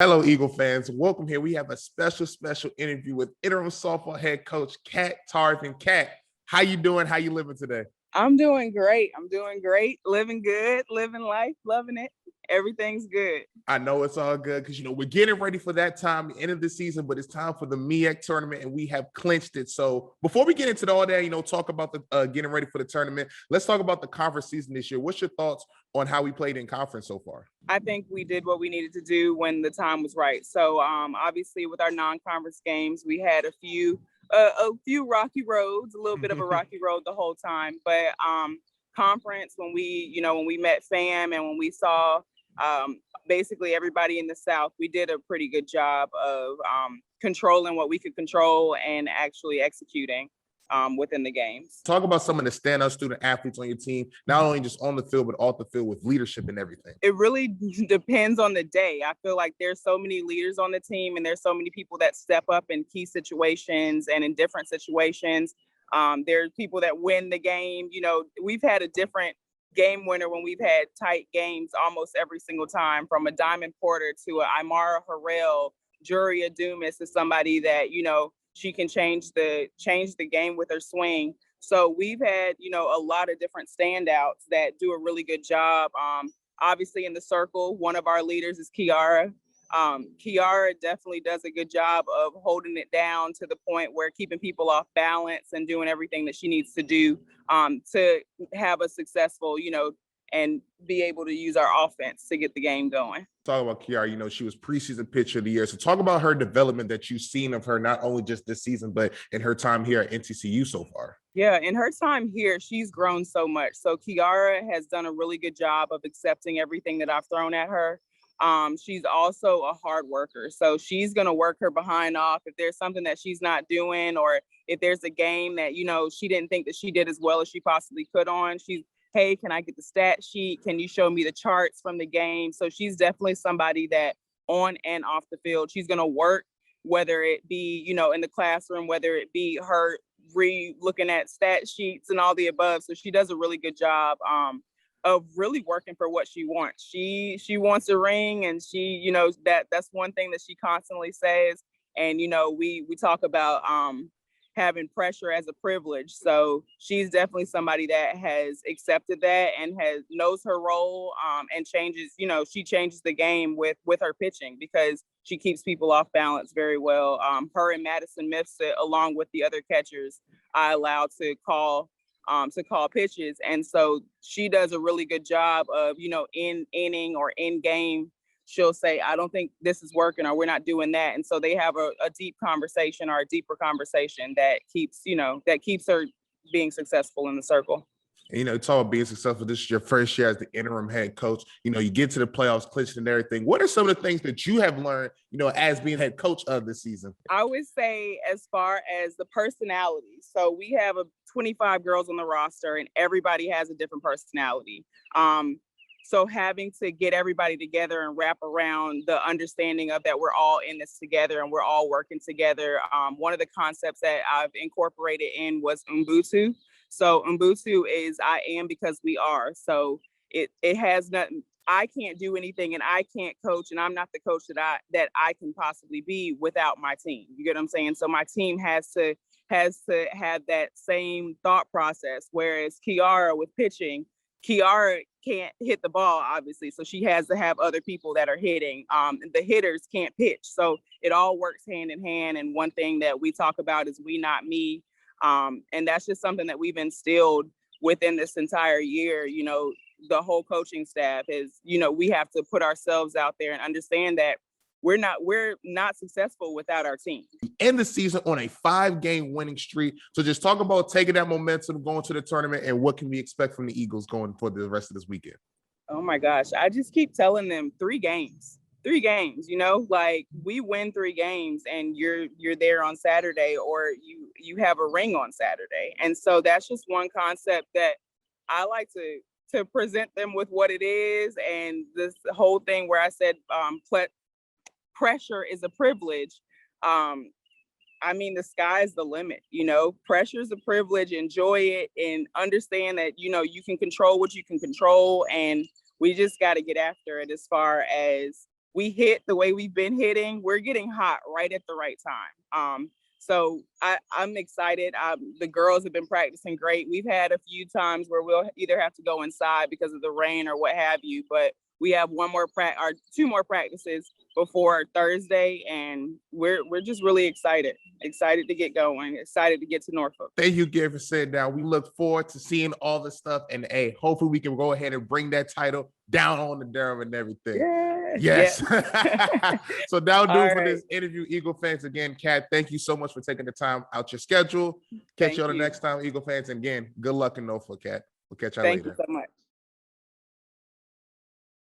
Hello, Eagle fans. Welcome here. We have a special interview with interim softball head coach Cat Tarvin. Cat, how you doing? How you living today? I'm doing great. Living good, living life, loving it. Everything's good. I know it's all good because, we're getting ready for that time, the end of the season, but it's time for the MEAC tournament and we have clinched it. So before we get into all that, talk about the getting ready for the tournament, let's talk about the conference season this year. What's your thoughts on how we played in conference so far? I think we did what we needed to do when the time was right. So obviously with our non-conference games, we had a few rocky roads, a little bit of a rocky road the whole time. But conference, when we met FAM and when we saw basically everybody in the South, we did a pretty good job of controlling what we could control and actually executing within the games. Talk about some of the standout student athletes on your team, not only just on the field, but off the field with leadership and everything. It really depends on the day. I feel like there's so many leaders on the team and there's so many people that step up in key situations and in different situations. There's people that win the game. We've had a different game winner when we've had tight games almost every single time, from a Diamond Porter to a Imara Harrell. Juria Dumas is somebody that, she can change the game with her swing. So we've had, a lot of different standouts that do a really good job. Obviously in the circle, one of our leaders is Kiara. Kiara definitely does a good job of holding it down to the point where keeping people off balance and doing everything that she needs to do to have a successful, and be able to use our offense to get the game going. Talk about Kiara, she was preseason pitcher of the year. So talk about her development that you've seen of her, not only just this season, but in her time here at NCCU so far. Yeah, in her time here, she's grown so much. So Kiara has done a really good job of accepting everything that I've thrown at her. She's also a hard worker. So she's going to work her behind off. If there's something that she's not doing, or if there's a game that, she didn't think that she did as well as she possibly could on, hey, can I get the stat sheet? Can you show me the charts from the game? So she's definitely somebody that on and off the field, she's going to work, whether it be, in the classroom, whether it be her looking at stat sheets and all the above. So she does a really good job of really working for what she wants. She wants a ring, and she, that's one thing that she constantly says. And, we talk about having pressure as a privilege. So she's definitely somebody that has accepted that and knows her role and changes, she changes the game with her pitching, because she keeps people off balance very well. Her and Madison Mifsud, along with the other catchers, I allow to call pitches. And so she does a really good job of, in inning or in game, she'll say, I don't think this is working, or we're not doing that. And so they have a deep conversation, or a deeper conversation that keeps her being successful in the circle. And, talk about being successful. This is your first year as the interim head coach. You get to the playoffs, clinching and everything. What are some of the things that you have learned, as being head coach of this season? I would say, as far as the personality. So we have 25 girls on the roster, and everybody has a different personality. So having to get everybody together and wrap around the understanding of that we're all in this together and we're all working together. One of the concepts that I've incorporated in was Ubuntu. So Ubuntu is I am because we are. So it has nothing. I can't do anything, and I can't coach, and I'm not the coach that I can possibly be without my team. You get what I'm saying? So my team has to have that same thought process. Whereas Kiara with pitching, Kiara can't hit the ball, obviously. So she has to have other people that are hitting. The hitters can't pitch. So it all works hand in hand. And one thing that we talk about is we, not me. And that's just something that we've instilled within this entire year. The whole coaching staff is, we have to put ourselves out there and understand that we're not successful without our team. End the season on a 5-game winning streak. So just talk about taking that momentum, going to the tournament, and what can we expect from the Eagles going for the rest of this weekend? Oh my gosh. I just keep telling them 3 games, like we win 3 games and you're there on Saturday, or you have a ring on Saturday. And so that's just one concept that I like to present them with what it is. And this whole thing where I said, pressure is a privilege. The sky's the limit. Pressure is a privilege. Enjoy it and understand that, you can control what you can control. And we just got to get after it as far as we hit the way we've been hitting, we're getting hot right at the right time. So I'm excited. The girls have been practicing great. We've had a few times where we'll either have to go inside because of the rain or what have you, but we have two more practices before Thursday, and we're just really excited to get going, excited to get to Norfolk. Thank you again for sitting down. We look forward to seeing all the stuff, and hey, hopefully we can go ahead and bring that title down on the Durham and everything. Yes. So that'll do it for this interview, Eagle fans. Again, Cat, thank you so much for taking the time out your schedule. Catch you on the next time, Eagle fans. And again, good luck in Norfolk, Cat. We'll catch y'all later. Thank you so much.